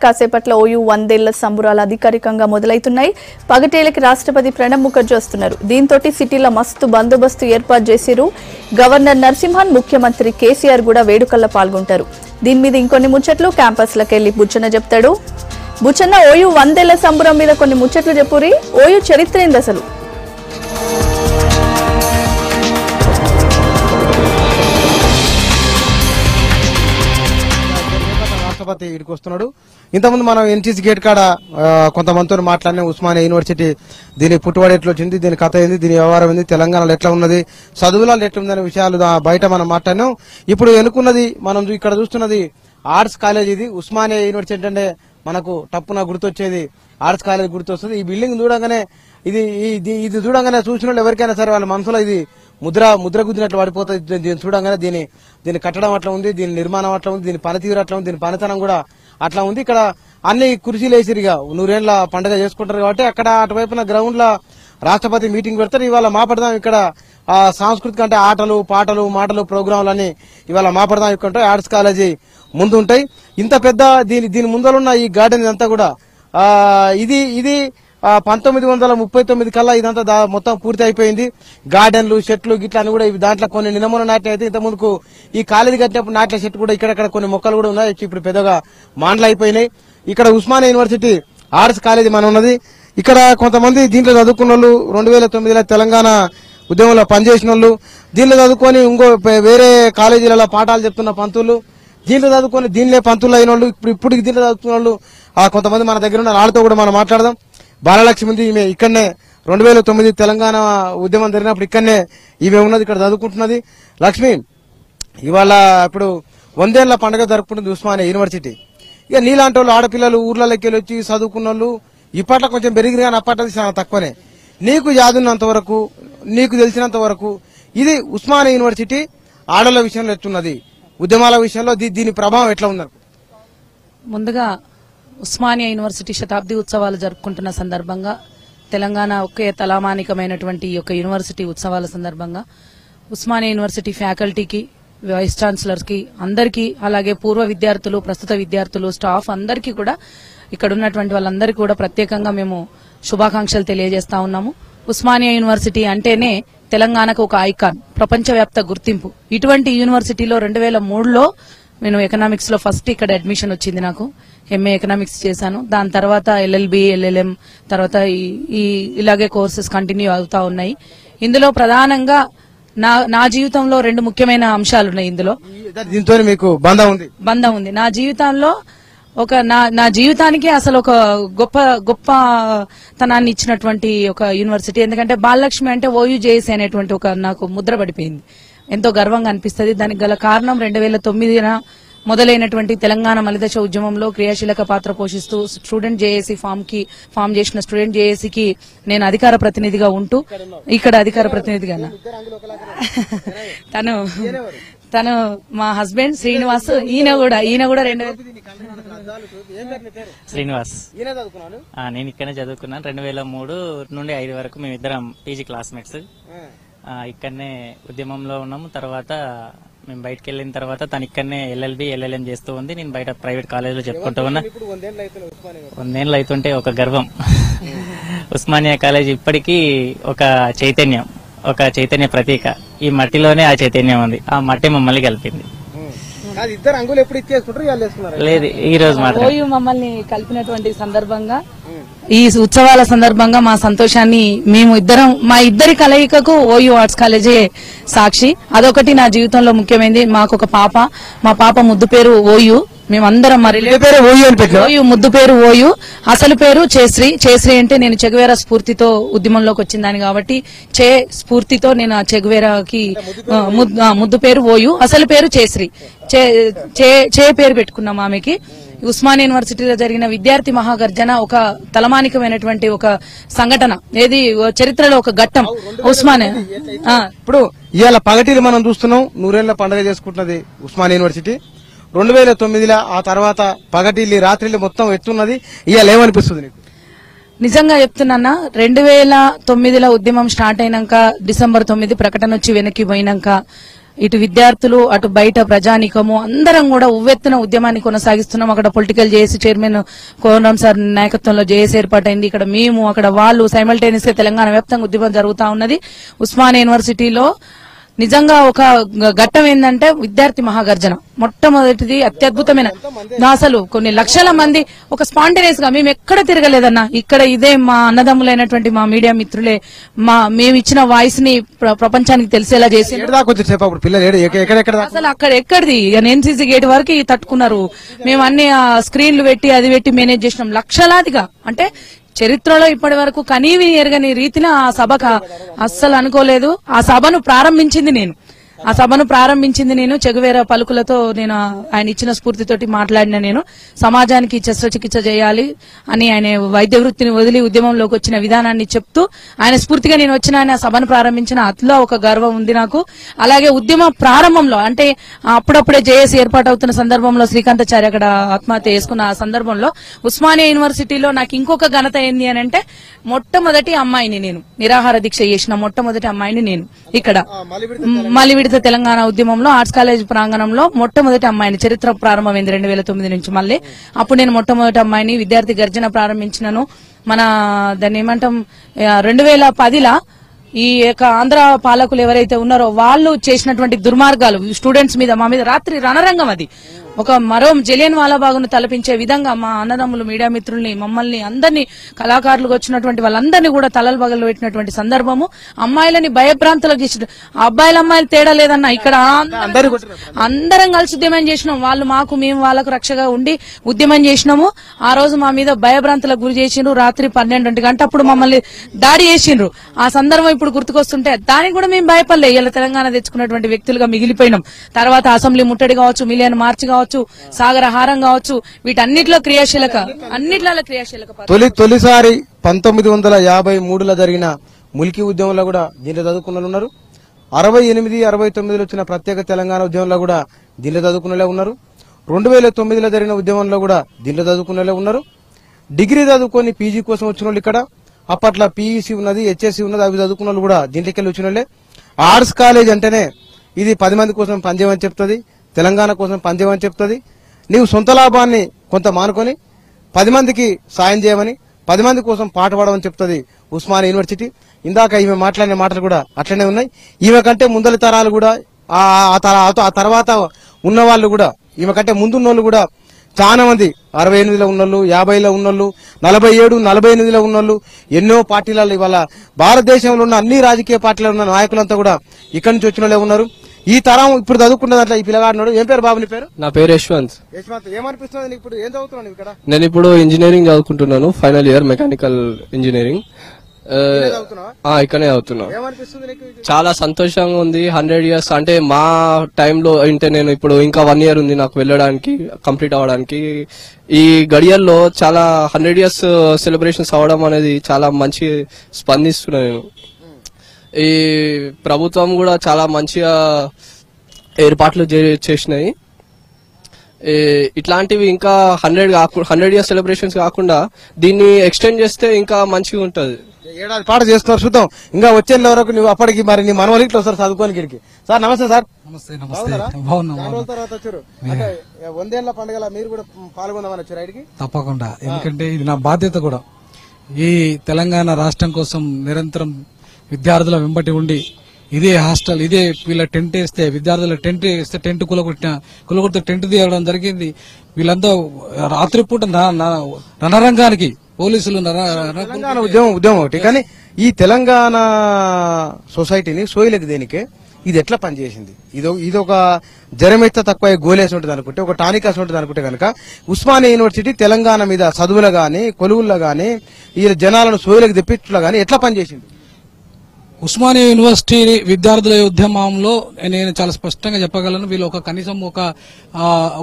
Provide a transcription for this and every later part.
కాసేపట్ల OU 100 ఏళ్ల సంబురాలు అధికారికంగా మొదలైతున్నాయి. పగటేలకి రాష్ట్రపతి ప్రణబ్ ముఖర్జీ వస్తున్నారు. దీంతో సిటీలో మస్తు బందోబస్తు ఏర్పాటు చేశారు. గవర్నర్ నరసింహన్, ముఖ్యమంత్రి కేసీఆర్ కూడా వేడుకల్లో పాల్గొంటారు. దీని మీద ఇంకొన్ని ముచ్చట్లు క్యాంపస్లకు వెళ్లి బుచ్చన్న చెప్తాడు. బుచ్చన్న, ఓయూ 100 ఏళ్ల సంబురం మీద కొన్ని ముచ్చట్లు చెప్పురి. ఓయూ చరిత్ర ఏంది అసలు? రాష్ట్రపతి ఇక్కడికి వస్తున్నాడు. ఇంతకుముందు మనం ఎన్సీసీ గేట్ కాడ కొంతమందితో మాట్లాడిన ఉస్మానియా యూనివర్సిటీ దీని పుట్టుబడి ఎట్లా వచ్చింది, దీని కథ ఏంది, దీని వ్యవహారం ఏంది, తెలంగాణలో ఎట్లా ఉన్నది, చదువులలో ఎట్లా ఉందనే విషయాలు బయట మనం మాట్లాడినాం. ఇప్పుడు ఎన్నుకున్నది మనం ఇక్కడ చూస్తున్నది ఆర్ట్స్ కాలేజ్. ఇది ఉస్మానియా యూనివర్సిటీ అంటే మనకు టప్పున గుర్తొచ్చేది ఆర్ట్స్ కాలేజ్ గుర్తొస్తుంది. ఈ బిల్డింగ్ చూడగానే ఇది చూడగానే చూసిన వాళ్ళు ఎవరికైనా సరే వాళ్ళ మనసులో ఇది ముద్ర గుద్దినట్లు పడిపోతుంది. దీన్ని చూడగానే దీని కట్టడం అట్లా ఉంది, దీని నిర్మాణం అట్లా ఉంది, దీని పనితీరు అట్లా ఉంది, దీని పనితనం కూడా అట్లా ఉంది. ఇక్కడ అన్ని కుర్చీలు వేసిరిగా 100 ఏళ్ల పండుగ చేసుకుంటారు కాబట్టి అక్కడ అటువైపున గ్రౌండ్ లో రాష్ట్రపతి మీటింగ్ పెడతారు. ఇవాళ మాపడదాం ఇక్కడ సాంస్కృతిక అంటే ఆటలు పాటలు మాటలు ప్రోగ్రాంలు అని ఇవాళ మాపడదాం ఇక్కడ ఆర్ట్స్ కాలేజీ ముందు ఉంటాయి. ఇంత పెద్ద దీని ముందలున్న ఈ గార్డెన్ ఇదంతా కూడా ఇది 1939 కల్లా ఇదంతా మొత్తం పూర్తి అయిపోయింది. గార్డెన్లు చెట్లు గిట్ల అని కూడా దాంట్లో కొన్ని నినమూల నాటిన అయితే ఇంత ముందుకు ఈ కాలేజీ కట్టినప్పుడు నాట్ల చెట్టు కూడా ఇక్కడక్కడ కొన్ని మొక్కలు కూడా ఉన్నాయి. ఇప్పుడు పెద్దగా మాండ్లు అయిపోయినాయి. ఇక్కడ ఉస్మానియా యూనివర్సిటీ ఆర్ట్స్ కాలేజీ మనం ఉన్నది. ఇక్కడ కొంతమంది దీంట్లో చదువుకున్న వాళ్ళు 2009లో తెలంగాణ ఉద్యమంలో పనిచేసిన వాళ్ళు, దీంట్లో చదువుకొని ఇంకో వేరే కాలేజీలలో పాఠాలు చెప్తున్న పంతులు, దీంట్లో చదువుకొని దీనిలో పంతులు అయిన వాళ్ళు, ఇప్పుడు దీంట్లో చదువుకున్న వాళ్ళు కొంతమంది మన దగ్గర ఉన్న వాళ్ళతో కూడా మనం మాట్లాడదాం. బాలలక్ష్మి ఉంది, ఈమె ఇక్కడనే 2009 తెలంగాణ ఉద్యమం జరిగినప్పుడు ఇక్కడనే ఈమె ఉన్నది, ఇక్కడ చదువుకుంటున్నది. లక్ష్మి, ఇవాళ ఇప్పుడు 100 ఏళ్ల పండుగ జరుపుకుంటుంది ఉస్మానియా యూనివర్సిటీ. ఇక నీలాంటి వాళ్ళు ఆడపిల్లలు ఊర్లలోకి వెళ్ళి వచ్చి చదువుకున్న వాళ్ళు ఇప్పట్లో కొంచెం పెరిగిన కానీ అప్పట్లో చాలా తక్కువనే. నీకు యాదున్నంత వరకు, నీకు తెలిసినంత వరకు ఇది ఉస్మానియా యూనివర్సిటీ ఆడల విషయంలో ఎట్లున్నది, ఉద్యమాల విషయంలో దీని ప్రభావం ఎట్లా ఉందనుకో? ముందుగా ఉస్మానియా యూనివర్సిటీ శతాబ్ది ఉత్సవాలు జరుపుకుంటున్న సందర్భంగా, తెలంగాణ ఒకే తలామానికమైనటువంటి ఈ యొక్క యూనివర్సిటీ ఉత్సవాల సందర్భంగా ఉస్మానియా యూనివర్సిటీ ఫ్యాకల్టీకి, వైస్ ఛాన్సలర్స్ కి అందరికీ, అలాగే పూర్వ విద్యార్థులు, ప్రస్తుత విద్యార్థులు, స్టాఫ్ అందరికీ కూడా, ఇక్కడ ఉన్నటువంటి వాళ్ళందరికీ కూడా ప్రత్యేకంగా మేము శుభాకాంక్షలు తెలియజేస్తా ఉన్నాము. ఉస్మానియా యూనివర్సిటీ అంటేనే తెలంగాణకు ఒక ఐకాన్, ప్రపంచవ్యాప్త గుర్తింపు. ఇటువంటి యూనివర్సిటీలో 2003లో నేను ఎకనామిక్స్ లో ఫస్ట్ ఇక్కడ అడ్మిషన్ వచ్చింది. నాకు ఎంఏ ఎకనామిక్స్ చేశాను. దాని తర్వాత ఎల్ఎల్బి, ఎల్ఎల్ఎం, తర్వాత ఇలాగే కోర్సెస్ కంటిన్యూ అవుతా ఉన్నాయి. ఇందులో ప్రధానంగా నా జీవితంలో 2 ముఖ్యమైన అంశాలు ఉన్నాయి. ఇందులో దీంతో మీకు బంధం ఉంది. నా జీవితంలో నా జీవితానికి అసలు ఒక గొప్ప తనాన్ని ఇచ్చినటువంటి ఒక యూనివర్సిటీ. ఎందుకంటే బాలలక్ష్మి అంటే ఓయూ జేఏసీ అనేటువంటి ఒక నాకు ముద్ర పడిపోయింది. ఎంతో గర్వంగా అనిపిస్తుంది. దానికి గల కారణం 2009న మొదలైనటువంటి తెలంగాణ మలిదశ ఉద్యమంలో క్రియాశీలక పాత్ర పోషిస్తూ స్టూడెంట్ జేఏసీ ఫామ్ చేసిన స్టూడెంట్ జేఏసీకి నేను అధికార ప్రతినిధిగా ఉంటూ, ఇక్కడ అధికార ప్రతినిధిగా తను మా హస్బెండ్ శ్రీనివాస్. ఈయన కూడా శ్రీనివాస్. నేను ఇక్కడనే చదువుకున్నాను. 2003 నుండి 5 వరకు మేమిద్దరం పీజీ క్లాస్మేట్స్. ఇక్కడనే ఉద్యమంలో ఉన్నాము. తర్వాత మేము బయటకు వెళ్ళిన తర్వాత తను ఇక్కడనే ఎల్ఎల్బి, ఎల్ఎల్ఎం చేస్తూ ఉంది. నేను బయట ప్రైవేట్ కాలేజీలో చెప్పుకుంటూ ఉన్నా. 100 ఏళ్ళు అవుతుంటే ఒక గర్వం. ఉస్మానియా కాలేజ్ ఇప్పటికీ ఒక చైతన్య ప్రతీక. ఈ మట్టిలోనే ఆ చైతన్యం ఉంది. ఆ మట్టి మమ్మల్ని కలిపింది. లేదు, ఈ రోజు ఓయూ మమ్మల్ని కలిపినటువంటి సందర్భంగా, ఈ ఉత్సవాల సందర్భంగా మా సంతోషాన్ని మా ఇద్దరి కలయికకు ఓయూ ఆర్ట్స్ కాలేజే సాక్షి. అదొకటి నా జీవితంలో ముఖ్యమైనది. మాకు ఒక పాప, మా పాప ముద్దు పేరు ఓయూ. మేమందరం ఓయూ ముద్దు పేరు ఓయూ, అసలు పేరు చేశ్రీ అంటే నేను చెగువేరా స్ఫూర్తితో ఉద్యమంలోకి వచ్చిందాన్ని కాబట్టి స్ఫూర్తితో నేను ఆ చెగువేరాకి ముద్దు పేరు ఓయూ, అసలు పేరు చేశ్రీ. పేరు పెట్టుకున్నాం ఆమెకి. ఉస్మానియా యూనివర్సిటీలో జరిగిన విద్యార్థి మహాగర్జన ఒక తలమానికమైనటువంటి ఒక సంఘటన, ఏది చరిత్రలో ఒక ఘట్టం ఉస్మానియా. ఇప్పుడు ఇవాళ పగటిని మనం చూస్తున్నాం, 100 ఏళ్ల పండుగ చేసుకుంటున్నది ఉస్మానియా యూనివర్సిటీ. 2009లో ఆ తర్వాత పగటిల్లి రాత్రిల్లి మొత్తం ఎత్తున్నది. ఇవాళ ఏమనిపిస్తుంది నీకు? నిజంగా చెప్తున్నా, 2009లో ఉద్యమం స్టార్ట్ అయినాక, December 9 ప్రకటన వచ్చి వెనక్కి పోయినాక ఇటు విద్యార్థులు అటు బయట ప్రజానికము అందరం కూడా ఉవ్వెత్తున ఉద్యమాన్ని కొనసాగిస్తున్నాం. అక్కడ పొలిటికల్ జేఏసీ చైర్మన్ కోనరాం సార్ నాయకత్వంలో జేఏసీ ఏర్పాటైంది. ఇక్కడ మేము అక్కడ వాళ్ళు సైమల్టేనియస్ గా తెలంగాణ వ్యాప్తంగా ఉద్యమం జరుగుతా ఉన్నది. ఉస్మానియా యూనివర్సిటీలో నిజంగా ఒక ఘట్టం ఏంటంటే విద్యార్థి మహాగర్జన మొట్టమొదటిది అత్యద్భుతమైన అసలు కొన్ని లక్షల మంది ఒక స్పాంటేనియస్ గా మేము ఎక్కడ తిరగలేదన్నా. ఇక్కడ ఇదే మా అన్నదమ్ములైనటువంటి మా మీడియా మిత్రులే మేము ఇచ్చిన వాయిస్ ని ప్రపంచానికి తెలిసేలా చేసి అసలు అక్కడ ఎక్కడిది ఎన్సీసీ గేట్ వరకు తట్టుకున్నారు. మేము అన్ని స్క్రీన్లు పెట్టి అది పెట్టి మేనేజ్ చేసినాం లక్షలాదిగా. అంటే చరిత్రలో ఇప్పటి వరకు కనీవి ఎరగని రీతిలో ఆ సభకు అస్సలు అనుకోలేదు. ఆ సభను ప్రారంభించింది నేను చెగువేర పలుకులతో నేను ఆయన ఇచ్చిన స్ఫూర్తితోటి మాట్లాడిన నేను సమాజానికి శస్త్రచికిత్స చేయాలి అని ఆయన వైద్య వృత్తిని వదిలి ఉద్యమంలోకి వచ్చిన విధానాన్ని చెప్తూ ఆయన స్ఫూర్తిగా నేను వచ్చిన ఆయన సభను ప్రారంభించిన అట్లా ఒక గర్వం ఉంది నాకు. అలాగే ఉద్యమ ప్రారంభంలో అంటే అప్పుడప్పుడే జేఏసీ ఏర్పాటవుతున్న సందర్భంలో శ్రీకాంతాచార్య అక్కడ ఆత్మహత్య చేసుకున్న ఆ సందర్భంలో ఉస్మానియా యూనివర్సిటీలో నాకు ఇంకొక ఘనత ఏంది అని అంటే మొట్టమొదటి అమ్మాయిని నేను నిరాహార దీక్ష చేసిన మొట్టమొదటి అమ్మాయిని నేను ఇక్కడ మలివిడత తెలంగాణ ఉద్యమంలో ఆర్ట్స్ కాలేజ్ ప్రాంగణంలో మొట్టమొదటి అమ్మాయిని చరిత్ర ప్రారంభమైంది 2009 నుంచి. మళ్ళీ అప్పుడు నేను మొట్టమొదటి అమ్మాయిని విద్యార్థి గర్జన ప్రారంభించినాను. మన దాన్ని ఏమంటాం 2010లా ఈ యొక్క ఆంధ్ర పాలకులు ఎవరైతే ఉన్నారో వాళ్ళు చేసినటువంటి దుర్మార్గాలు స్టూడెంట్స్ మీద మా మీద రాత్రి రణరంగం అది ఒక మరో జలియన్ వాలాబాగును తలపించే విధంగా మా అన్నదమ్ములు మీడియా మిత్రుల్ని మమ్మల్ని అందరినీ కళాకారులకు వచ్చినటువంటి వాళ్ళందరినీ కూడా తలలు బగలు పెట్టినటువంటి సందర్భము. అమ్మాయిలని భయభ్రాంతులకు చేసిన అబ్బాయిల అమ్మాయిలు తేడా లేదన్న. ఇక్కడ అందరం కలిసి ఉద్యమం చేసినాం. వాళ్ళు మాకు మేము వాళ్ళకు రక్షగా ఉండి ఉద్యమం చేసినాము. ఆ రోజు మా మీద భయభ్రాంతులకు గురి చేసిండ్రు. రాత్రి 12 గంటప్పుడు మమ్మల్ని దాడి చేసిండ్రు. ఆ సందర్భం ఇప్పుడు గుర్తుకొస్తుంటే దానికి కూడా మేము భయపడలే. ఇలా తెలంగాణ తెచ్చుకున్నటువంటి వ్యక్తులుగా మిగిలిపోయినాం. తర్వాత అసెంబ్లీ ముట్టడి కావచ్చు, మిలియన్ మార్చ్ కావచ్చు, సాగర హారం కావచ్చు, వీటన్నిటిలో క్రియాశీలక తొలిసారి 1953లో జరిగిన ముల్కీ ఉద్యమంలో కూడా దీంట్లో చదువుకున్న ఉన్నారు. 68, 69లో వచ్చిన ప్రత్యేక తెలంగాణ ఉద్యమంలో కూడా దీంట్లో చదువుకునే ఉన్నారు. 2009లో జరిగిన ఉద్యమంలో కూడా దీంట్లో చదువుకునే ఉన్నారు. డిగ్రీ చదువుకొని పీజీ కోసం వచ్చిన వాళ్ళు ఇక్కడ అప్పట్లో పీఈసీ ఉన్నది, హెచ్ఎస్సీ ఉన్నది, అవి చదువుకున్న వాళ్ళు కూడా దీంట్లోకి వెళ్ళి వచ్చిన వాళ్ళే. ఆర్ట్స్ కాలేజ్ అంటేనే ఇది 10 మంది కోసం పనిచేయమని చెప్తుంది, తెలంగాణ కోసం పనిచేయమని చెప్తుంది. నీవు సొంత లాభాన్ని కొంత మానుకొని 10 మందికి సాయం చేయమని 10 మంది కోసం పాట పాడమని చెప్తుంది ఉస్మానియా యూనివర్సిటీ. ఇందాక ఈమె మాట్లాడిన మాటలు కూడా అట్లనే ఉన్నాయి. ఈమె కంటే ముందలి తరాలు కూడా ఆ తర్వాత ఉన్న వాళ్ళు కూడా ఈమె కంటే ముందున్నోళ్ళు కూడా చాలా మంది 68లో ఉన్నోళ్ళు, 50లో ఉన్నోళ్ళు, 47, 48లో ఉన్నోళ్ళు, ఎన్నో పార్టీలలో ఇవాళ భారతదేశంలో ఉన్న అన్ని రాజకీయ పార్టీలో ఉన్న నాయకులంతా కూడా ఇక్కడి నుంచి వచ్చిన వాళ్ళే ఉన్నారు. ఈ తరం ఇప్పుడు చదువుకున్న దాంట్లో ఈ పిల్లగాడు ఏం పేరు బాబు నీ పేరు? నా పేరు యశ్వంత్. ఏమనిపిస్తుంది ఇప్పుడు? ఏం చదువుతున్నాను ఇక్కడ? నేను ఇప్పుడు ఇంజనీరింగ్ చదువుకుంటున్నాను, ఫైనల్ ఇయర్ మెకానికల్ ఇంజనీరింగ్. ఇక్కడనే చదువుతున్నా. చాలా సంతోషంగా ఉంది. 100 years అంటే మా టైంలో అంటే నేను ఇప్పుడు ఇంకా 1 year ఉంది నాకు వెళ్ళడానికి, కంప్లీట్ అవ్వడానికి. ఈ గడియల్లో చాలా 100 years సెలబ్రేషన్స్ అవ్వడం అనేది చాలా మంచి స్పందిస్తున్నా నేను. ఈ ప్రభుత్వం కూడా చాలా మంచిగా ఏర్పాట్లు చేసినాయి. ఇట్లాంటివి ఇంకా 100 years సెలబ్రేషన్స్ కాకుండా దీన్ని ఎక్స్టెండ్ చేస్తే ఇంకా మంచిగా ఉంటది. ఏడాది పాట చేస్తున్నారు, చూద్దాం. ఇంకా వచ్చే వరకు నువ్వు అప్పటికి మరి నీ మనవలు ఇట్లా వస్తారు చదువుకోనికి ఇక్కడికి. సార్ నమస్తే సార్. తర్వాత వచ్చారు అంటే 100 ఏళ్ల పండుగల మీరు కూడా పాల్గొందామని వచ్చారు ఇక్కడికి? తప్పకుండా, ఎందుకంటే ఇది నా బాధ్యత కూడా. ఈ తెలంగాణ రాష్ట్రం కోసం నిరంతరం విద్యార్థుల వెంబటి ఉండి ఇదే హాస్టల్, ఇదే వీళ్ళ టెంట్ వేస్తే విద్యార్థుల టెంట్ వేస్తే టెంట్ కులగొట్టిన టెంట్ తీయడం జరిగింది. వీళ్ళంతా రాత్రిపూట రణరంగానికి పోలీసులు ఉద్యమం ఒకటి. కానీ ఈ తెలంగాణ సొసైటీని సోయలకు దేనికే ఇది ఎట్లా పనిచేసింది? ఇదొక జ్వరమెత్త తక్కువ గోలేసి ఉంటుంది అనుకుంటే, ఒక టానికాసి ఉంటుంది అనుకుంటే కనుక ఉస్మానియా యూనివర్సిటీ తెలంగాణ మీద చదువులో గాని కొలువుల్లో గాని ఈ జనాలను సోయలకు తెప్పించలో గాని ఎట్లా పనిచేసింది? ఉస్మానియా యూనివర్సిటీ విద్యార్థుల ఉద్యమంలో నేను చాలా స్పష్టంగా చెప్పగలను. వీళ్ళు కనీసం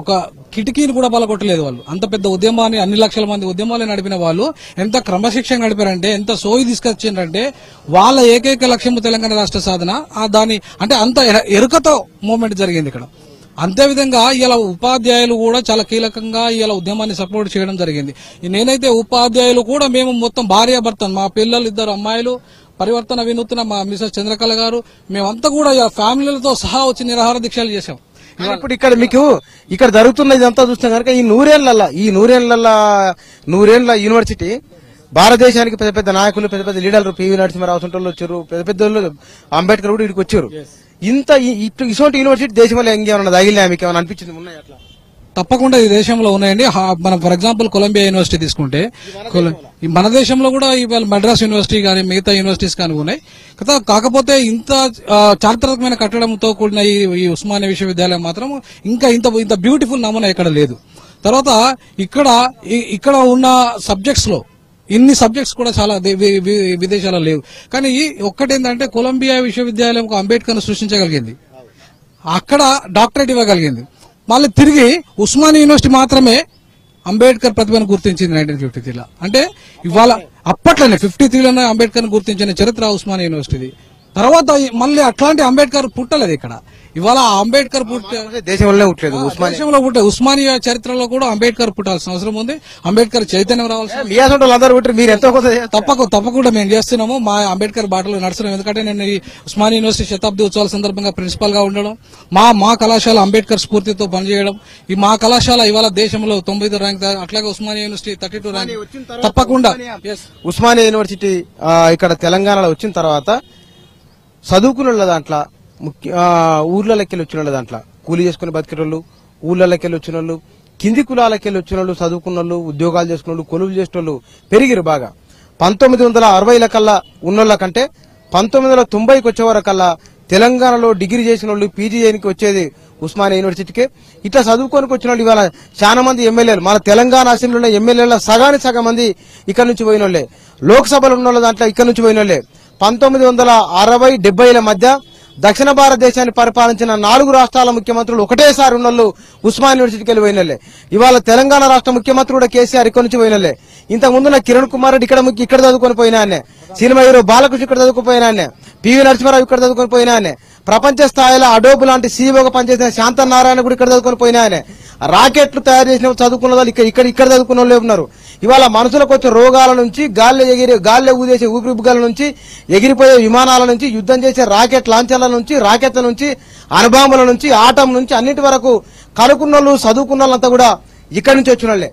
ఒక కిటికీని కూడా పలగొట్టలేదు. వాళ్ళు అంత పెద్ద ఉద్యమాన్ని, అన్ని లక్షల మంది ఉద్యమాలు నడిపిన వాళ్ళు ఎంత క్రమశిక్షణ నడిపారంటే, ఎంత సోయి తీసుకొచ్చిందంటే వాళ్ళ ఏకైక లక్ష్యము తెలంగాణ రాష్ట్ర సాధన. దాని అంటే అంత ఎరుకతో మూవ్మెంట్ జరిగింది ఇక్కడ. అంతేవిధంగా ఇలా ఉపాధ్యాయులు కూడా చాలా కీలకంగా ఇలా ఉద్యమాన్ని సపోర్ట్ చేయడం జరిగింది. నేనైతే ఉపాధ్యాయులు కూడా మేము మొత్తం భార్యాభర్త, మా పిల్లలు 2 అమ్మాయిలు, పరివర్తన వినూత్న మా మిసెస్ చంద్రకళ గారు మేమంతా కూడా ఫ్యామిలీలతో సహా వచ్చి నిరాహార దీక్షలు చేశాం. ఇప్పుడు ఇక్కడ మీకు ఇక్కడ జరుగుతున్న ఇదంతా చూస్తాం కనుక ఈ నూరేళ్ల యూనివర్సిటీ భారతదేశానికి పెద్ద పెద్ద నాయకులు, పెద్ద పెద్ద లీడర్లు, పివి నరసింహారావు సొంటోళ్ళు వచ్చారు, పెద్ద పెద్ద అంబేద్కర్ కూడా ఇక్కడికి వచ్చారు. ఇంత ఇటువంటి యూనివర్సిటీ దేశంలో ఇంకేమన్నా తగిలినా మీకు ఏమైనా అనిపించింది? ఉన్నాయి అట్లా? తప్పకుండా ఈ దేశంలో ఉన్నాయండి. మనం ఫర్ ఎగ్జాంపుల్ కొలంబియా యూనివర్సిటీ తీసుకుంటే మన దేశంలో కూడా ఇవాళ మద్రాస్ యూనివర్సిటీ కానీ మిగతా యూనివర్సిటీస్ కానీ ఉన్నాయి. కాకపోతే ఇంత చారిత్రాత్మకమైన కట్టడంతో కూడిన ఈ ఉస్మానియా విశ్వవిద్యాలయం మాత్రం ఇంకా ఇంత బ్యూటిఫుల్ నమూనా ఇక్కడ లేదు. తర్వాత ఇక్కడ ఉన్న సబ్జెక్ట్స్ లో ఇన్ని సబ్జెక్ట్స్ కూడా చాలా విదేశాల్లో లేవు. కానీ ఒక్కటేంటంటే కొలంబియా విశ్వవిద్యాలయం అంబేద్కర్ సృష్టించగలిగింది, అక్కడ డాక్టరేట్ ఇవ్వగలిగింది. మళ్ళీ తిరిగి ఉస్మానియా యూనివర్సిటీ మాత్రమే అంబేద్కర్ ప్రతిభను గుర్తించింది 1953లో. అంటే ఇవాళ అప్పట్లోనే 53లోనే అంబేద్కర్ గుర్తించిన చరిత్ర ఉస్మానియా యూనివర్సిటీది. తర్వాత మళ్ళీ అట్లాంటి అంబేద్కర్ పుట్టలేదు ఇక్కడ. ఇవాళ అంబేద్కర్ దేశంలో పుట్టే ఉస్మానియా చరిత్రలో కూడా అంబేద్కర్ పుట్టాల్సిన అవసరం ఉంది. అంబేద్కర్ చైతన్యం రావాల్సిన తప్పకుండా మేము చేస్తున్నాము. మా అంబేద్కర్ బాటలో నడుస్తున్నాం. ఎందుకంటే నేను ఈ ఉస్మానియా యూనివర్సిటీ శతాబ్ది ఉత్సవాల సందర్భంగా ప్రిన్సిపల్ గా ఉండడం, మా కళాశాల అంబేద్కర్ స్ఫూర్తితో పనిచేయడం, ఈ మా కళాశాల ఇవాళ దేశంలో 90 ర్యాంక్, అట్లాగే ఉస్మానియా యూనివర్సిటీ 32 ర్యాంక్. తప్పకుండా ఉస్మానియా యూనివర్సిటీ ఇక్కడ తెలంగాణలో వచ్చిన తర్వాత చదువుకున్న దాంట్లో ఊర్లకెళ్ళి వచ్చిన దాంట్లో కూలీ చేసుకుని బతికేటోళ్ళు, ఊర్లకెళ్ళి వచ్చిన వాళ్ళు, కింది కులాలకెళ్ళి వచ్చిన వాళ్ళు, చదువుకున్న వాళ్ళు, ఉద్యోగాలు చేసుకున్న వాళ్ళు, కొలువులు చేసిన వాళ్ళు పెరిగిరు బాగా. 1960ల కల్లా ఉన్నోళ్ళ కంటే 1990కి వచ్చే వరకల్లా తెలంగాణలో డిగ్రీ చేసిన వాళ్ళు పీజీ చేయడానికి వచ్చేది ఉస్మానియా యూనివర్సిటీకి. ఇట్లా చదువుకోనికి వచ్చిన వాళ్ళు ఇవాళ చాలా మంది ఎమ్మెల్యేలు, మన తెలంగాణ అసెంబ్లీలో ఎమ్మెల్యేల సగం మంది ఇక్కడ నుంచి పోయిన వాళ్ళే, లోక్సభలో ఉన్న వాళ్ళ దాంట్లో ఇక్కడ నుంచి పోయిన వాళ్ళే. 1960-70ల మధ్య దక్షిణ భారతదేశాన్ని పరిపాలించిన 4 రాష్ట్రాల ముఖ్యమంత్రులు ఒకటేసారి ఉన్నోళ్ళు ఉస్మానియా యూనివర్సిటీకి వెళ్ళి పోయినలే. ఇవాళ తెలంగాణ రాష్ట్ర ముఖ్యమంత్రి కూడా కేసీఆర్ ఇక్కడ నుంచి పోయినలే. ఇంతకు ముందున్న కిరణ్ కుమార్ రెడ్డి ఇక్కడ చదువుకొని పోయినా అనే, సినిమా హీరో బాలకృష్ణ ఇక్కడ చదువుకుపోయినా అనే, పివి నరసింహారావు ఇక్కడ చదువుకొని పోయినా అనే, ప్రపంచ స్థాయిలో అడోబు లాంటి సీఈఓగా పనిచేసిన శాంతనారాయణ కూడా ఇక్కడ చదువుకొని పోయినా అనే, రాకెట్లు తయారు చేసిన చదువుకున్న వాళ్ళు ఇక్కడ చదువుకున్న వాళ్ళు ఉన్నారు. ఇవాళ మనుషులకు వచ్చే రోగాల నుంచి, గాల్లో ఊదేసే ఊపిరిబుగ్గల నుంచి, ఎగిరిపోయే విమానాల నుంచి, యుద్ధం చేసే రాకెట్ లాంఛర్ల నుంచి, రాకెట్ల నుంచి, అణుబాంబుల నుంచి, ఆటం నుంచి అన్నిటి వరకు కనుక్కున్న వాళ్ళు, చదువుకున్న వాళ్ళంతా కూడా ఇక్కడి నుంచి వచ్చిన వాళ్ళే.